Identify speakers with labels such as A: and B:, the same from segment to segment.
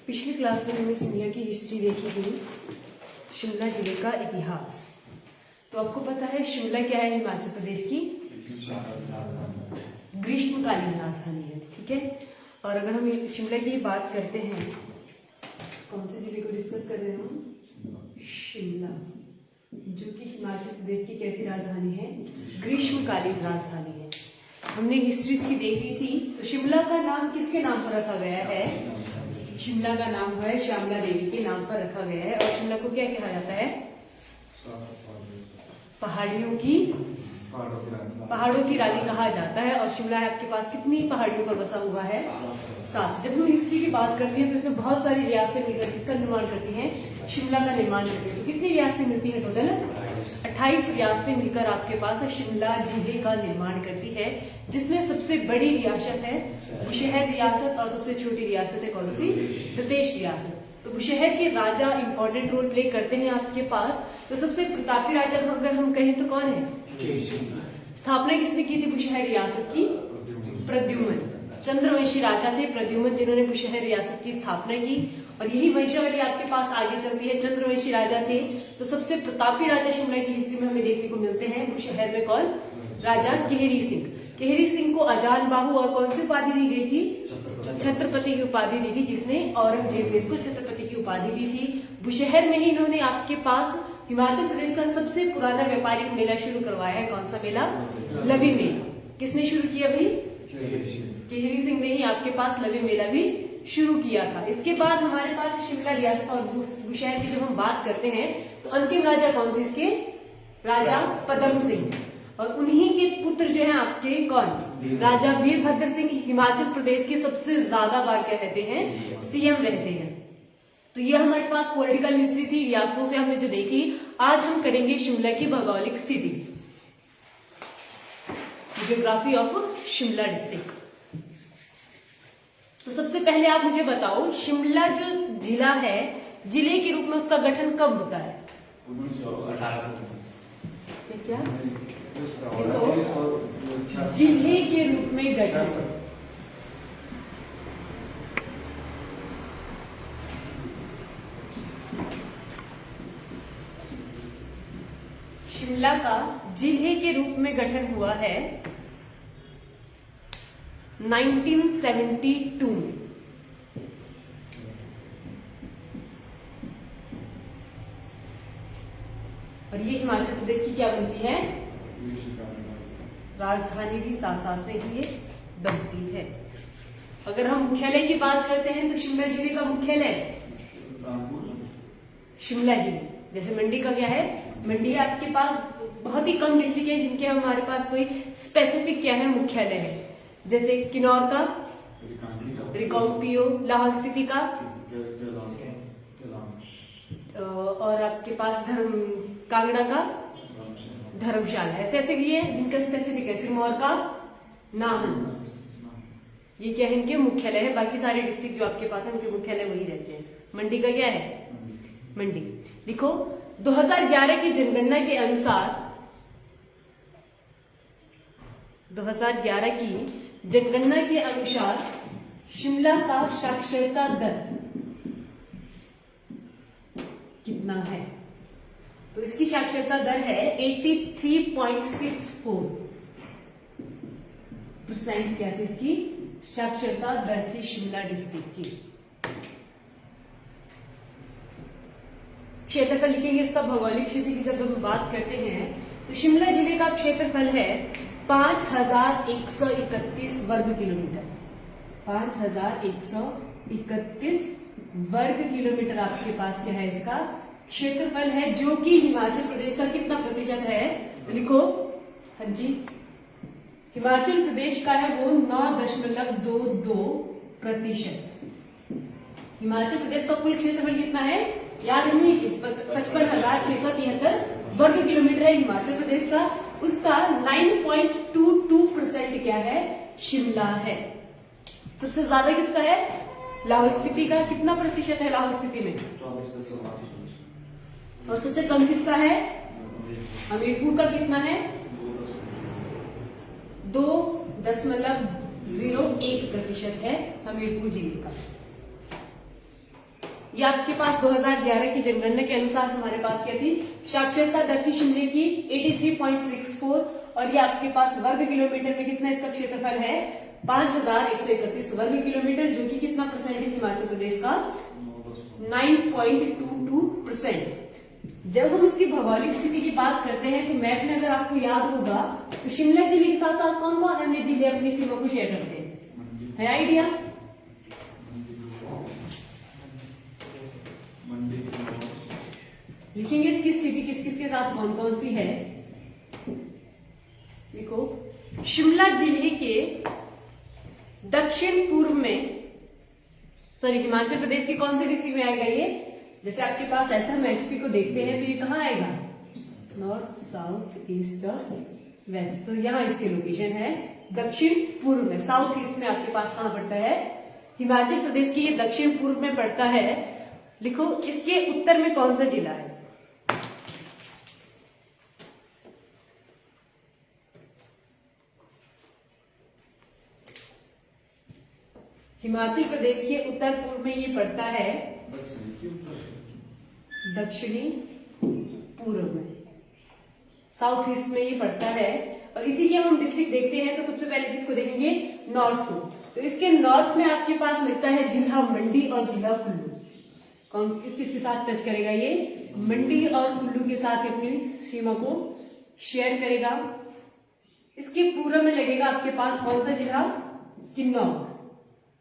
A: पिछली क्लास में हमने शिमला की हिस्ट्री देखी थी, शिमला जिले का इतिहास। तो आपको पता है शिमला क्या है? हिमाचल प्रदेश की ग्रीष्मकालीन राजधानी है, ठीक है। और अगर हम शिमला की बात करते हैं, कौन से जिले को डिस्कस कर रहे हैं हम? शिमला, जो कि हिमाचल प्रदेश की कैसी राजधानी है? ग्रीष्मकालीन राजधानी है। हमने हिस्ट्री की देख ली थी। तो शिमला का नाम किसके नाम पर रखा गया है? शिमला का नाम है श्यामला देवी के नाम पर रखा गया है। और शिमला को क्या कहा जाता है? पहाड़ों की रानी कहा जाता है। और शिमला आपके पास कितनी पहाड़ियों पर बसा हुआ है? 7। जब हम हिस्ट्री की बात करते हैं तो इसमें बहुत सारी रियासतें मिलकर इसका निर्माण करती हैं, शिमला का निर्माण करती है। तो कितनी रियासतें मिलती है? टोटल 28 रियासतें मिलकर आपके पास शिमला जिले का निर्माण करती है, जिसमें सबसे बड़ी रियासत है बुशहर रियासत और सबसे छोटी रियासत है कौन सी? प्रदेश रियासत। तो बुशहर के राजा इंपॉर्टेंट रोल प्ले करते हैं आपके पास। तो सबसे प्रतापी राजा अगर हम कहें तो कौन है? स्थापना किसने की थी बुशहर रियासत की? प्रद्युम्न। चंद्रवंशी राजा थे प्रद्युम्न, जिन्होंने बुशहर रियासत की स्थापना की। और यही वंशावली आपके पास आगे चलती है। चंद्रवंशी राजा थे। तो सबसे प्रतापी राजा शिमला की हिस्ट्री में हमें देखने को मिलते हैं। बुशहर में कौन? राजा केहरी सिंह। केहरी सिंह को अजान बाहु और कौन सी उपाधि दी गई थी? छत्रपति की उपाधि दी थी। जिसने? औरंगजेब ने इसको छत्रपति की उपाधि दी थी। बुशहर में ही इन्होंने आपके पास हिमाचल प्रदेश का सबसे पुराना व्यापारिक मेला शुरू करवाया है। कौन सा मेला? लवी मेला। किसने शुरू किया भाई? केहरी सिंह ने ही आपके पास लवी मेला भी शुरू किया था। इसके बाद हमारे पास शिमला रियासत और बुशहर की जब हम बात करते हैं तो अंतिम राजा कौन थे इसके? राजा पदम सिंह। और उन्हीं के पुत्र जो हैं आपके कौन? राजा वीरभद्र सिंह हिमाचल प्रदेश के सबसे ज्यादा बार क्या रहते हैं? सीएम रहते हैं। तो ये हमारे पास पॉलिटिकल हिस्ट्री थी, रियासतों से हमने जो देखी। आज हम करेंगे शिमला की भौगोलिक स्थिति, ज्योग्राफी ऑफ शिमला डिस्ट्रिक्ट। तो सबसे पहले आप मुझे बताओ, शिमला जो जिला है, जिले के रूप में उसका गठन कब होता है? 1918। क्या? जिले के रूप में गठन। शिमला का जिले के रूप में गठन हुआ है 1972 में। और ये हिमाचल प्रदेश की क्या बनती है? राजधानी भी साथ साथ में ही ये बनती है। अगर हम मुख्यालय की बात करते हैं तो शिमला जिले का मुख्यालय शिमला ही। जैसे मंडी का क्या है? मंडी आपके पास बहुत ही कम डिस्ट्रिक्ट है जिनके हमारे पास कोई स्पेसिफिक क्या है? मुख्यालय है। जैसे किन्नौर का रिकांगपिओ, लाहौल स्पीति का और आपके पास कांगड़ा का धर्मशाला। ऐसे ऐसे भी है जिनका स्पेसिफिक है। सिरमौर का नाहन। ये क्या है? इनके मुख्यालय है। बाकी सारे डिस्ट्रिक्ट जो आपके पास है उनके मुख्यालय वही रहते हैं। मंडी का क्या है? मंडी। देखो 2011 की जनगणना के अनुसार, 2011 की जनगणना के अनुसार शिमला का साक्षरता दर कितना है? तो इसकी साक्षरता दर है 83.64%। क्या थी इसकी साक्षरता दर? थी शिमला डिस्ट्रिक्ट की। क्षेत्रफल लिखेंगे इसका। भौगोलिक क्षेत्र की जब हम बात करते हैं तो शिमला जिले का क्षेत्रफल है 5131 वर्ग किलोमीटर। 5131 वर्ग किलोमीटर आपके पास क्या है? इसका क्षेत्रफल है, जो कि हिमाचल प्रदेश का कितना प्रतिशत है? लिखो। हाँ जी, हिमाचल प्रदेश का है वो 9.22%। हिमाचल प्रदेश का कुल क्षेत्रफल कितना है? याद रखनी चीज, 55,673 वर्ग किलोमीटर है हिमाचल प्रदेश का। उसका 9.22% क्या है? शिमला है। सबसे ज्यादा किसका है? लाहौल स्पीति का। कितना प्रतिशत है लाहौल स्पीति में? 24। और सबसे कम किसका है? हमीरपुर का कितना है? 2.01% है हमीरपुर जिले का। ये आपके पास 2011 की जनगणना के अनुसार हमारे पास क्या थी, साक्षरता दर थी शिमले की 83.64, और ये आपके पास वर्ग किलोमीटर में कितना इसका क्षेत्रफल है, 5131 वर्ग किलोमीटर, जो कि कितना परसेंट है हिमाचल प्रदेश का, 9.22%। जब हम इसकी भौगोलिक स्थिति की बात करते हैं तो मैप में अगर आपको याद होगा तो शिमला जिले के साथ साथ कौन कौन अन्य जिले अपनी सीमा को शेयर करते हैं, है आइडिया? लिखेंगे इसकी स्थिति किस किस के साथ कौन कौन सी है। देखो, शिमला जिले के दक्षिण पूर्व में, सॉरी हिमाचल प्रदेश की कौन सी डिस्ट्रिक्ट में आएगा ये, जैसे आपके पास SMHP को देखते हैं तो ये कहाँ आएगा, नॉर्थ साउथ ईस्ट और वेस्ट, तो यहाँ इसके लोकेशन है दक्षिण पूर्व में, साउथ ईस्ट में आपके पास कहाँ पड़ता है, हिमाचल प्रदेश की ये दक्षिण पूर्व में पड़ता है। लिखो इसके उत्तर में कौन सा जिला है, हिमाचल प्रदेश के उत्तर पूर्व में ये पड़ता है दक्षिणी पूर्व में, साउथ ईस्ट में ये पड़ता है। और इसी के हम डिस्ट्रिक्ट देखते हैं तो सबसे पहले किसको देखेंगे, नॉर्थ को, तो इसके नॉर्थ में आपके पास लगता है जिला मंडी और जिला कुल्लू। कौन किस किस के साथ टच करेगा ये, मंडी और कुल्लू के साथ अपनी सीमा को शेयर करेगा। इसके पूर्व में लगेगा आपके पास कौन सा जिला, किन्नौर।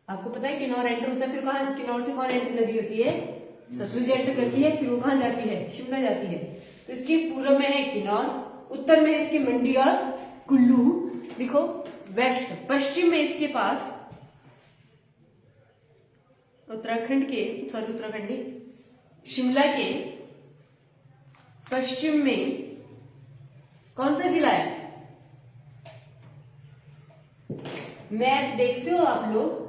A: आपको पता है किन्नौर एंटर होता है, फिर कहां, किन्नौर से कौन एंटर नदी होती है, सतलुज एंटर करती है, फिर वो कहां जाती है, शिमला जाती है। तो इसके पूर्व में है किन्नौर, उत्तर में है इसके मंडी और कुल्लू। देखो वेस्ट, पश्चिम में इसके पास उत्तराखंड के, सॉरी उत्तराखंडी, शिमला के पश्चिम में कौन सा जिला है, मैप देखते हो आप लोग,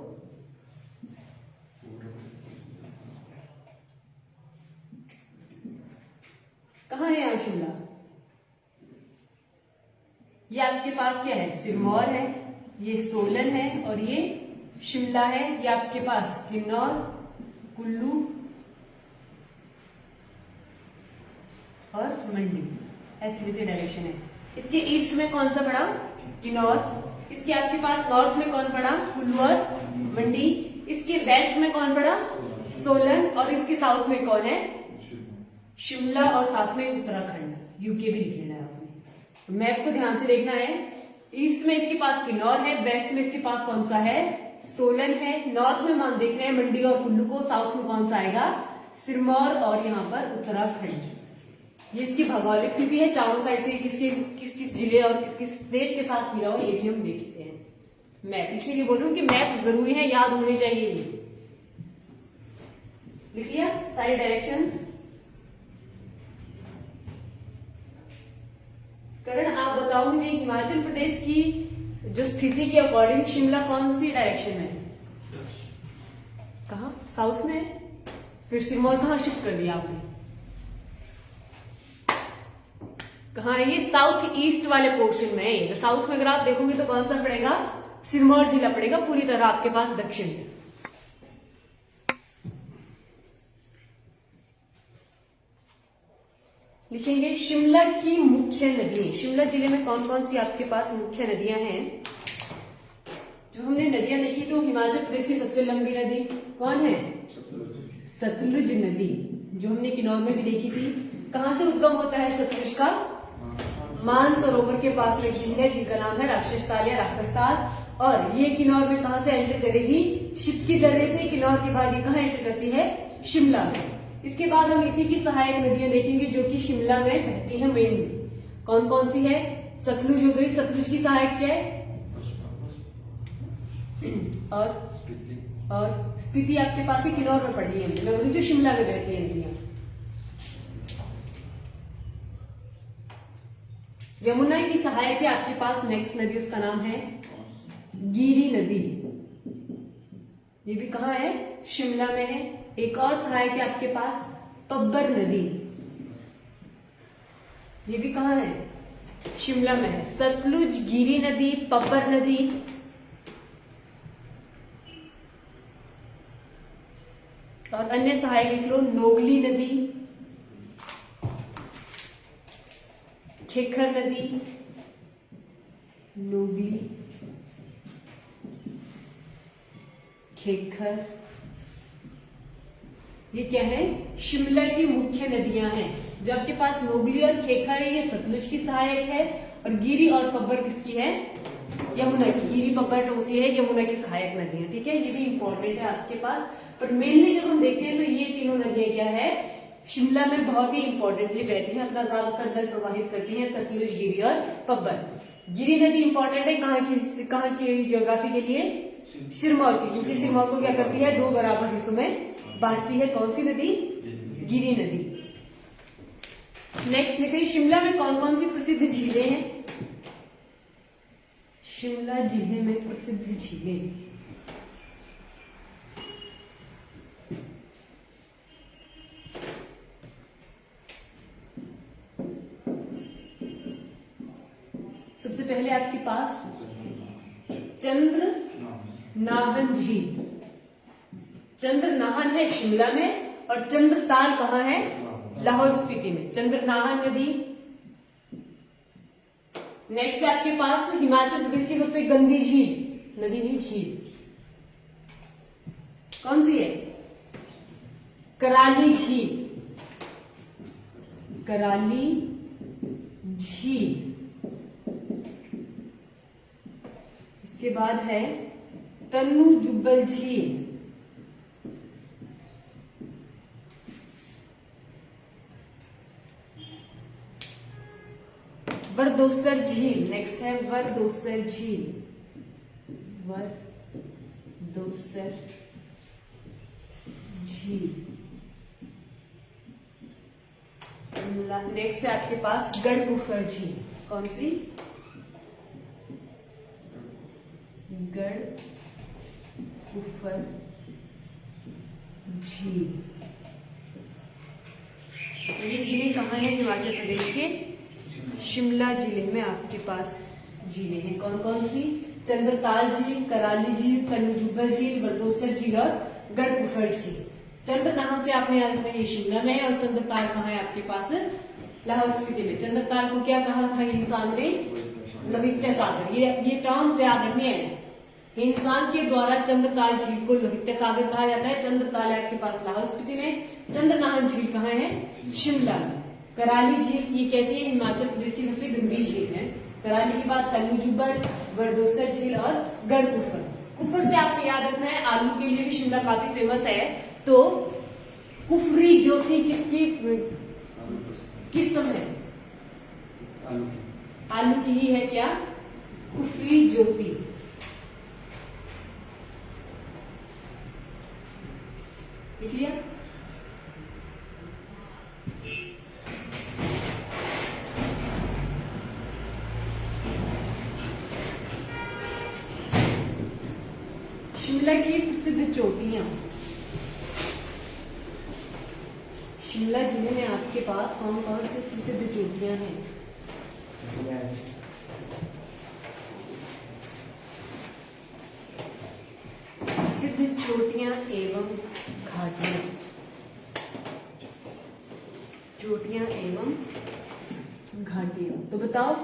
A: कहाँ है यहाँ शिमला, ये आपके पास क्या है, सिरमौर है, ये सोलन है और ये शिमला है। ये आपके पास किन्नौर, कुल्लू और मंडी, ऐसे जैसे डायरेक्शन है। इसके ईस्ट में कौन सा पड़ा, किन्नौर। इसके आपके पास नॉर्थ में कौन पड़ा, कुल्लू और मंडी। इसके वेस्ट में कौन पड़ा, सोलन, और इसके साउथ में कौन है, शिमला, और साथ में उत्तराखंड, यूके भी लिख लेना है आपने। मैप को ध्यान से देखना है, ईस्ट में इसके पास किन्नौर है, वेस्ट में इसके पास कौन सा है, सोलन है, नॉर्थ में मान देख रहे हैं मंडी और कुल्लू को, साउथ में कौन सा आएगा, सिरमौर, और यहाँ पर उत्तराखंड। ये इसकी भौगोलिक स्थिति है, चारों साइड से किसके किस किस जिले और किस किस स्टेट के साथ घिरा हो, ये भी हम देख लेते हैं मैप। इसीलिए बोल रही हूँ कि मैप जरूरी है, याद होने चाहिए। लिख लिया सारे डायरेक्शंस। करण आप बताओ मुझे, हिमाचल प्रदेश की जो स्थिति के अकॉर्डिंग शिमला कौन सी डायरेक्शन में है, कहा, साउथ में है, फिर सिरमौर कहां शिफ्ट कर दिया आपने, कहा है, ये साउथ ईस्ट वाले पोर्शन में है। साउथ में अगर आप देखोगे तो कौन सा पड़ेगा, सिरमौर जिला पड़ेगा, पूरी तरह आपके पास दक्षिण में। लिखेंगे शिमला की मुख्य नदी, शिमला जिले में कौन कौन सी आपके पास मुख्य नदियां हैं। जो हमने नदियां देखी तो हिमाचल प्रदेश की सबसे लंबी नदी कौन है, सतलुज नदी, जो हमने किन्नौर में भी देखी थी। कहां से उद्गम होता है सतलुज का, मानसरोवर के पास में झील है, झील का नाम है राक्षसताल या राक्षसताल। और ये किन्नौर में कहां से एंटर करेगी, शिवकी दर्रे से किन्नौर के बाद ये कहां एंटर करती है, शिमला में। इसके बाद हम इसी की सहायक नदियां देखेंगे जो कि शिमला में बहती है मेनली। कौन कौन सी है, सतलुज हो गई, सतलुज की सहायक क्या है, और स्पीति आपके पास ही किन्नौर में पड़ रही है, जो शिमला में बहती है नदियां। यमुना की सहायक है आपके पास नेक्स्ट नदी, उसका नाम है गिरी नदी, ये भी कहाँ है, शिमला में है। एक और सहायक है आपके पास पब्बर नदी, ये भी कहाँ है, शिमला में है। सतलुज, गिरी नदी, पब्बर नदी, और अन्य सहायक लिख लो, नोगली नदी, खेखर नदी, नोगली, खेखर, ये क्या है, शिमला की मुख्य नदियां हैं। जो आपके पास नोगली और खेखर है ये सतलुज की सहायक है, और गिरी और पब्बर किसकी है, यमुना की। गिरी पब्बर टोसी है यमुना की सहायक नदियां, ठीक है, ये भी इंपॉर्टेंट है आपके पास। पर मेनली जब हम देखते हैं तो ये तीनों नदियां क्या है, शिमला में बहुत ही इंपॉर्टेंटली बहती हैं, अपना ज्यादातर जल प्रवाहित करती हैं, सतलुज, गिरी और पब्बर। गिरी नदी इंपॉर्टेंट है कहाँ की ज्योग्राफी के लिए, सिरमौर की, क्योंकि सिरमौर को क्या करती है, 2 बराबर हिस्सों में बांटती है। कौन सी नदी, गिरी नदी। नेक्स्ट देखिए, शिमला में कौन कौन सी प्रसिद्ध झीलें हैं। शिमला जिले में प्रसिद्ध झीलें, सबसे पहले आपके पास चंद्र नाहन झील। चंद्र नाहन है शिमला में, और चंद्रताल कहाँ है, लाहौल स्पीति में, चंद्र नाहन नदी। नेक्स्ट है आपके पास हिमाचल प्रदेश की सबसे गंदी झील, नदी नहीं झील, कौन सी है, कराली झील, कराली झील। इसके बाद है तन्नू जुब्बल झील, वरदोसर झील। नेक्स्ट है वरदोसर झील, वरदोसर झील। नेक्स्ट है आपके पास गढ़कुफर झील, कौन सी, गढ़कुफर झील। ये झीलें कहाँ है, हिमाचल प्रदेश के शिमला जिले में आपके पास झीलें हैं। कौन कौन सी, चंद्रताल झील, कराली झील, तन्नू जुब्बल झील, वरदोसर झील और गढ़कुफर झील। चंद्रनाहन से आपने याद रखना, ये शिमला में है, और चंद्रताल कहाँ है आपके पास, लाहौल स्पीति में। चंद्रताल को क्या कहा था इंसान ने, लोहित्य सागर। ये टर्म्स याद रखनी है, इंसान के द्वारा चंद्रताल झील को लोहित्य सागर कहा जाता है। चंद्रताल है आपके पास लाहौल स्पीति में, चंद्रनाहन झील कहाँ है, शिमला में। कराली झील ये कैसी है, हिमाचल प्रदेश की सबसे गंदी झील है। कराली के बाद तन्नू जुब्बल, वरदोसर झील और गढ़कुफर। कुफर से आपको याद रखना है, आलू के लिए भी शिमला काफी फेमस है। तो कुफरी ज्योति किस समय, आलू की ही है क्या, कुफरी ज्योति। लिख लिया। शिमला की प्रसिद्ध चोटियां, शिमला जिले में आपके पास कौन कौन सी प्रसिद्ध चोटियां हैं। प्रसिद्ध चोटियां एवं घाटियां, चोटियां एवं घाटियां। तो बताओ,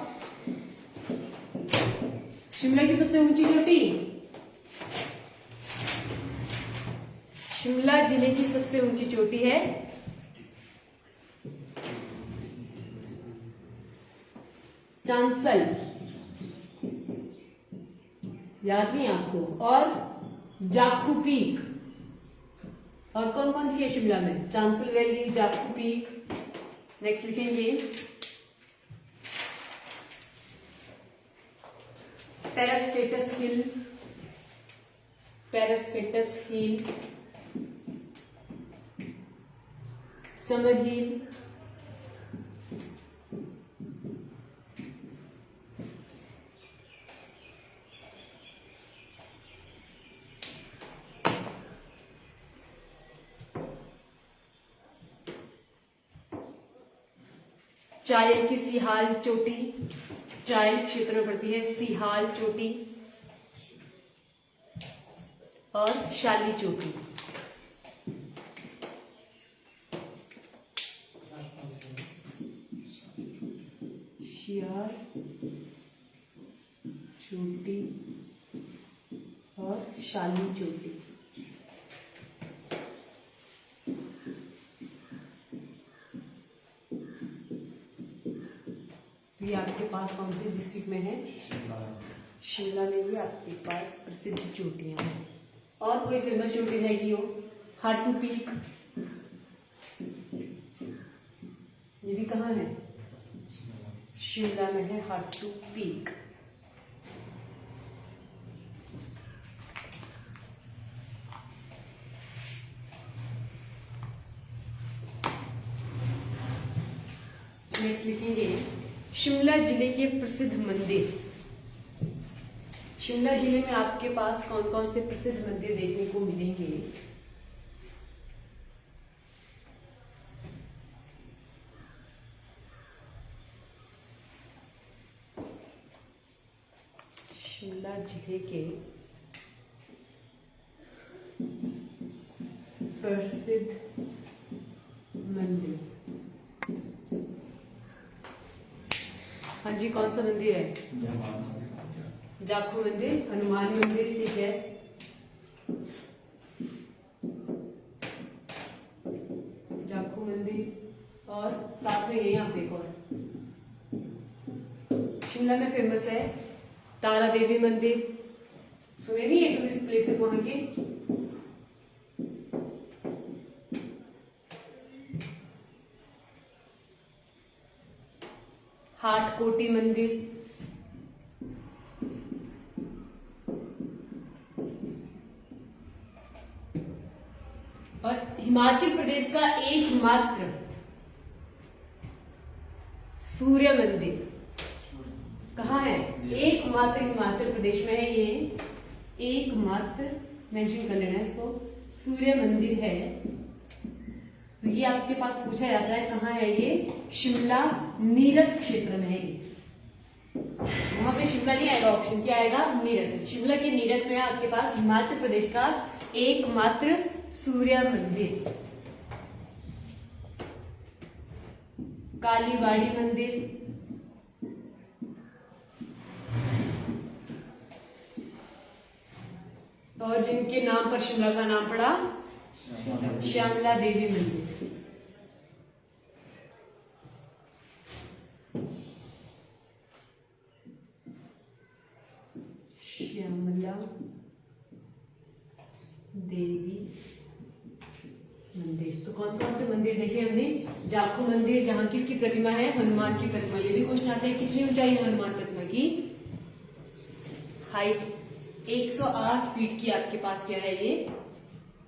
A: शिमला की सबसे ऊंची चोटी, शिमला जिले की सबसे ऊंची चोटी है चांसल, याद नहीं आपको, और जाखू पीक। और कौन कौन सी है शिमला में, Chanshal valley, Jakhu peak. Next लिखेंगे पैरास्पेटस हिल, पैरास्पेटस हिल, समर हिल, चायल की सिहाल चोटी, चायल क्षेत्र में पड़ती है सिहाल चोटी, और शाली चोटी। शाली चोटी। तो ये आपके पास कौन से डिस्ट्रिक्ट में है? शिमला में भी आपके पास प्रसिद्ध चोटियां हैं। और कोई फेमस चोटी रहेगी हो? हाटू पीक, ये भी कहाँ है? शिमला में है हाटू पीक। नेक्स्ट लिखेंगे शिमला जिले के प्रसिद्ध मंदिर। शिमला जिले में आपके पास कौन कौन से प्रसिद्ध मंदिर देखने को मिलेंगे? शिमला जिले के प्रसिद्ध मंदिर, हाँ जी, कौन सा मंदिर है? जाखू मंदिर, हनुमान मंदिर, ठीक है। जाखू मंदिर और साथ में यहाँ पे एक और शिमला में फेमस है तारा देवी मंदिर। सुने नहीं है टूरिस्ट प्लेसेस वहां के? हाट कोटी मंदिर, और हिमाचल प्रदेश का एकमात्र सूर्य मंदिर कहाँ है? एकमात्र हिमाचल प्रदेश में है ये, एकमात्र मेंशन कर लेना इसको, सूर्य मंदिर है। तो ये आपके पास पूछा जाता है कहाँ है ये? शिमला नीरथ क्षेत्र में है ये। वहां पे शिमला नहीं आएगा ऑप्शन, क्या आएगा? नीरथ। शिमला के नीरथ में आपके पास हिमाचल प्रदेश का एकमात्र सूर्य मंदिर। कालीबाड़ी मंदिर, और जिनके नाम पर शिमला का नाम पड़ा, श्यामला देवी मंदिर। श्यामला देवी मंदिर। तो कौन कौन से मंदिर देखे हमने? जाखू मंदिर, जहां किसकी प्रतिमा है? हनुमान की प्रतिमा। ये भी क्वेश्चन आते हैं, कितनी ऊंचाई है हनुमान प्रतिमा की? हाइट 108 फीट की आपके पास क्या है ये?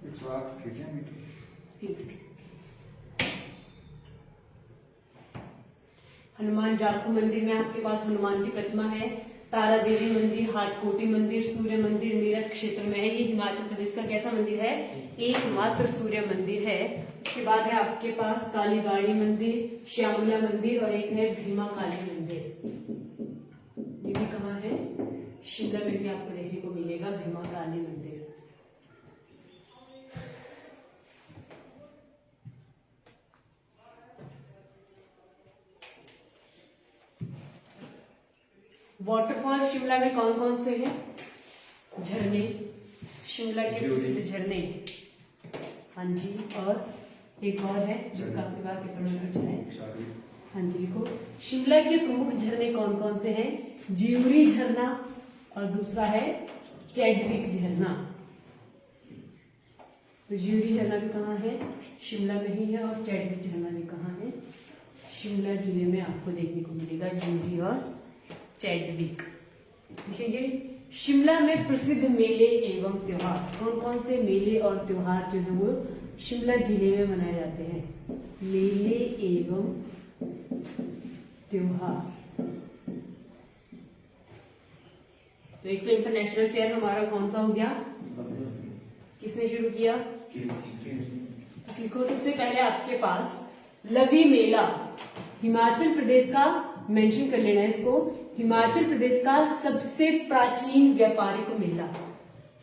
B: 108 फीट।
A: हनुमान जाखू मंदिर में आपके पास हनुमान की प्रतिमा है। तारा देवी मंदिर, हाटकोटी मंदिर, सूर्य मंदिर नीरथ क्षेत्र में है। ये हिमाचल प्रदेश का कैसा मंदिर है? एकमात्र सूर्य मंदिर है। उसके बाद है आपके पास कालीबाड़ी मंदिर, श्यामला मंदिर, और एक है भीमा काली मंदिर। ये भी कहाँ है? शिमला में भी आपको देखने को मिलेगा भीमा काली मंदिर। वाटरफॉल शिमला में कौन कौन से हैं? झरने, शिमला के प्रसिद्ध झरने, हाँ जी, और एक और है जो काफी बार पेपर में पूछा है, हाँ जी लिखो। शिमला के प्रमुख झरने कौन कौन से हैं? ज्यूरी झरना, और दूसरा है चैडविक झरना। तो ज्यूरी झरना भी कहाँ है? शिमला में ही है। और चैडविक झरना भी कहाँ है? शिमला जिले में आपको देखने को मिलेगा ज्यूरी और चैडविक। देखेंगे शिमला में प्रसिद्ध मेले एवं त्योहार। कौन कौन से मेले और त्योहार जो है वो शिमला जिले में मनाए जाते हैं? मेले एवं त्योहार। तो एक तो इंटरनेशनल फेयर हमारा कौन सा हो गया? किसने शुरू किया? लिखो सबसे पहले आपके पास लवी मेला, हिमाचल प्रदेश का, मेंशन कर लेना इसको, हिमाचल प्रदेश का सबसे प्राचीन व्यापारिक मेला।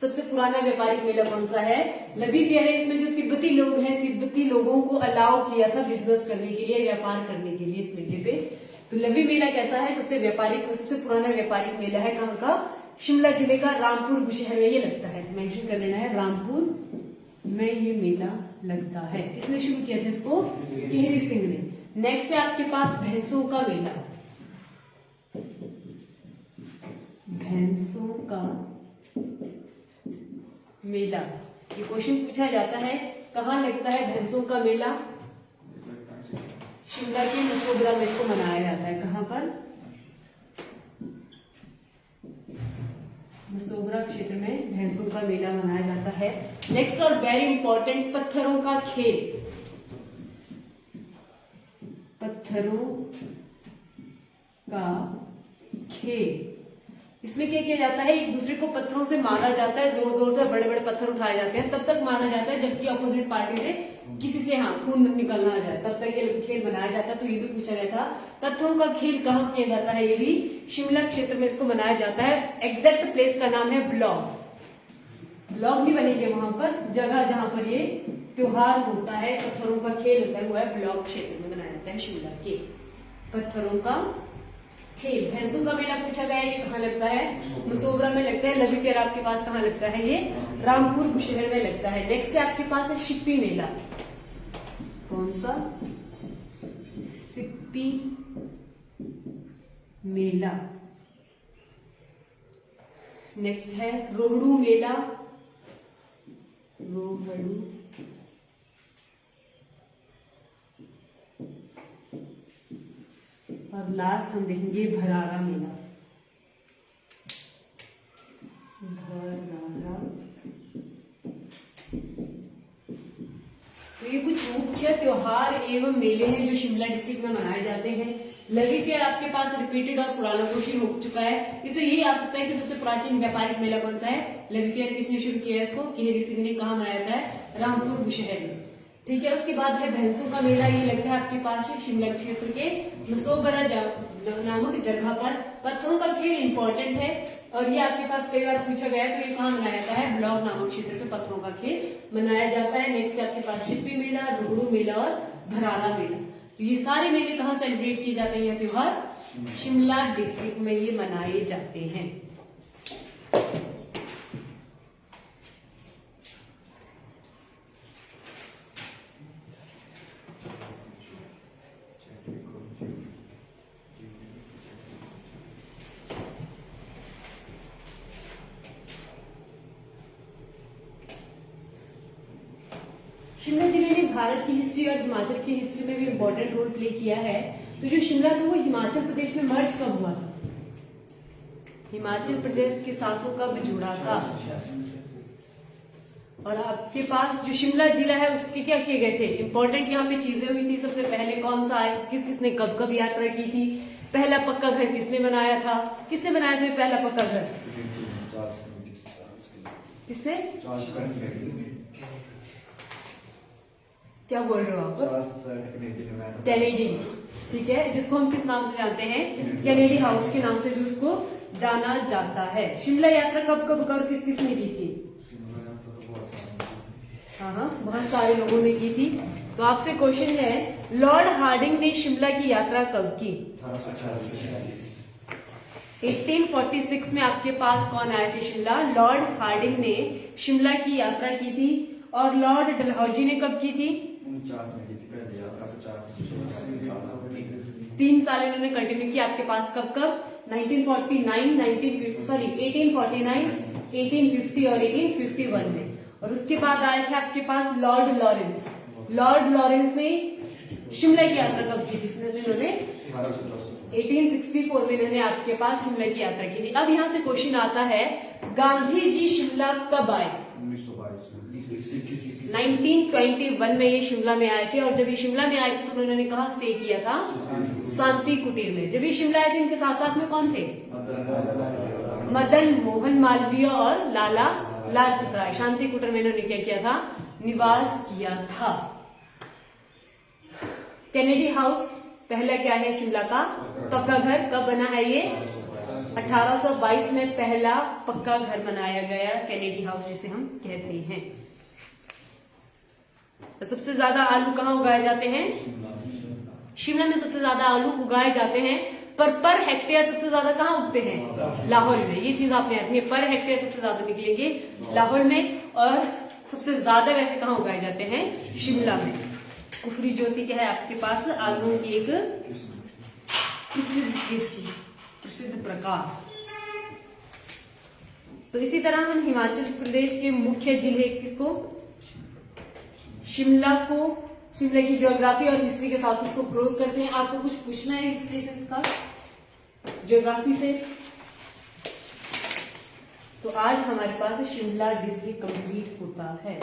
A: सबसे पुराना व्यापारिक मेला कौन सा है? लवी फेयर है। इसमें जो तिब्बती लोग हैं, तिब्बती लोगों को अलाउ किया था बिजनेस करने के लिए, व्यापार करने के लिए इस मेले पे। तो लवी मेला कैसा है? सबसे पुराना व्यापारिक मेला है। कहाँ का? शिमला जिले का रामपुर बुशहर में ये लगता है, मेंशन कर लेना है, रामपुर में ये मेला लगता है। किसने शुरू किया था इसको? केहरी सिंह ने। नेक्स्ट है आपके पास भैंसों का मेला। भैंसों का मेला, ये क्वेश्चन पूछा जाता है, कहाँ लगता है भैंसों का मेला? शिमला के मसोबरा में इसको मनाया जाता है। कहाँ पर? मसोबरा क्षेत्र में भैंसों का मेला मनाया जाता है। नेक्स्ट और वेरी इंपॉर्टेंट, पत्थरों का खेल। पत्थरों का खेल, इसमें क्या किया जाता है? एक दूसरे को पत्थरों से मारा जाता है, जोर जोर से बड़े बड़े पत्थर उठाए जाते हैं, तब तक मारा जाता है जबकि अपोजिट पार्टी से किसी से खून निकलना आ जाए, तब तक ये खेल मनाया जाता है। तो ये भी पूछा गया था, पत्थरों का खेल कहाँ किया जाता है? ये भी शिमला क्षेत्र में इसको मनाया जाता है। एग्जैक्ट प्लेस का नाम है ब्लॉग। ब्लॉग भी बनेंगे वहां पर, जगह जहां पर ये त्योहार होता है, पत्थरों का खेल होता है, वो है ब्लॉग क्षेत्र में मनाया जाता है शिमला के। पत्थरों का खेल। भैंसों का मेला पूछा गया, ये कहाँ लगता है? मसोबरा में लगता है। लवी फेयर आपके पास कहाँ लगता है? ये रामपुर बुशहर में लगता है। नेक्स्ट है आपके पास है शिप्पी मेला। कौन सा? शिप्पी मेला। नेक्स्ट है रोहड़ू मेला। रोहड़ू और लास्ट हम देखेंगे भरारा मेला। भरारा। तो ये कुछ मुख्य त्योहार एवं मेले हैं जो शिमला डिस्ट्रिक्ट में मनाए जाते हैं। लवी फेयर आपके पास रिपीटेड और पुराना क्वेश्चन हो चुका है, इसे यही आ सकता है कि सबसे प्राचीन व्यापारिक मेला कौन सा है? लवी फेयर किसने शुरू किया इसको? केहरी सिंह ने। कहा मनाया जाता है? रामपुर बुशहर में। ठीक है, उसके बाद है भैंसों का मेला, ये लगता है आपके पास है शिमला क्षेत्र के मसोबरा नामक जगह पर। पत्थरों का खेल इंपॉर्टेंट है और ये आपके पास कई बार पूछा गया है, तो ये कहाँ मनाया जाता है? ब्लॉग नामक क्षेत्र पे पत्थरों का खेल मनाया जाता है। नेक्स्ट आपके पास शिप्पी मेला, रोहड़ू मेला और भरारा मेला। तो ये सारे मेले कहाँ सेलिब्रेट किए जाते हैं? त्योहार शिमला डिस्ट्रिक्ट में ये मनाए जाते हैं। शिमला जिले ने भारत की हिस्ट्री और हिमाचल की हिस्ट्री में भी इम्पोर्टेंट रोल प्ले किया है। तो जो शिमला था वो हिमाचल प्रदेश में मर्ज कब हुआ था? हिमाचल प्रदेश के साथ वो कब जुड़ा था? और आपके पास जो शिमला जिला है उसके क्या किए गए थे? इंपॉर्टेंट यहाँ पे चीजें हुई थी। सबसे पहले कौन सा आए, किस किसने कब कब यात्रा की थी? पहला पक्का घर किसने बनाया था? किसने बनाया था पहला पक्का घर? किसने? क्या बोल रहे हो आप? कैनेडी। ठीक है, जिसको हम किस नाम से जानते हैं? कैनेडी हाउस के नाम से भी उसको जाना जाता है। शिमला यात्रा कब कब और किस किसने की थी? हाँ, बहुत सारे लोगों ने की थी। तो आपसे क्वेश्चन है, लॉर्ड हार्डिंग ने शिमला की यात्रा कब की? 1846 में आपके पास कौन आए थे शिमला? लॉर्ड हार्डिंग ने शिमला की यात्रा की थी। और लॉर्ड डलहौजी ने कब की थी? 3 साल इन्होंने कंटिन्यू किया आपके पास। कब कब? 1849, 1850 और 1851 में। और उसके बाद आए थे आपके पास लॉर्ड लॉरेंस। लॉर्ड लॉरेंस ने शिमला की यात्रा कब की थी? इन्होंने 1864 में इन्होंने आपके पास शिमला की यात्रा की थी। अब यहाँ से क्वेश्चन आता है, गांधी जी शिमला कब आए? 1921 में ये शिमला में आए थे। और जब ये शिमला में आए थे तो उन्होंने कहा स्टे किया था? शांति कुटीर में। जब ये शिमला आए थे इनके साथ साथ में कौन थे? मदन मोहन मालवीय और लाला लाजपत राय। शांति कुटीर में इन्होंने क्या किया था? निवास किया था। कैनेडी हाउस पहला क्या है शिमला का? पक्का घर। कब बना है ये? 1822 में पहला पक्का घर बनाया गया, कैनेडी हाउस जिसे हम कहते हैं। सबसे ज्यादा आलू कहाँ उगाए जाते हैं? शिमला में सबसे ज्यादा आलू उगाए जाते हैं। पर हेक्टेयर सबसे ज्यादा कहाँ उगते हैं? लाहौल में। ये चीज आपने याद रखनी है, पर हेक्टेयर सबसे ज्यादा निकलेंगे लाहौल में, और सबसे ज्यादा वैसे कहाँ उगाए जाते हैं? शिमला में। कुफरी ज्योति क्या है आपके पास? आलू की एक प्रसिद्ध प्रकार। तो इसी तरह हम हिमाचल प्रदेश के मुख्य जिले किसको? शिमला को, शिमला की ज्योग्राफी और हिस्ट्री के साथ उसको क्लोज करते हैं। आपको कुछ पूछना है हिस्ट्री से, इसका ज्योग्राफी से? तो आज हमारे पास शिमला डिस्ट्रिक्ट कंप्लीट होता है।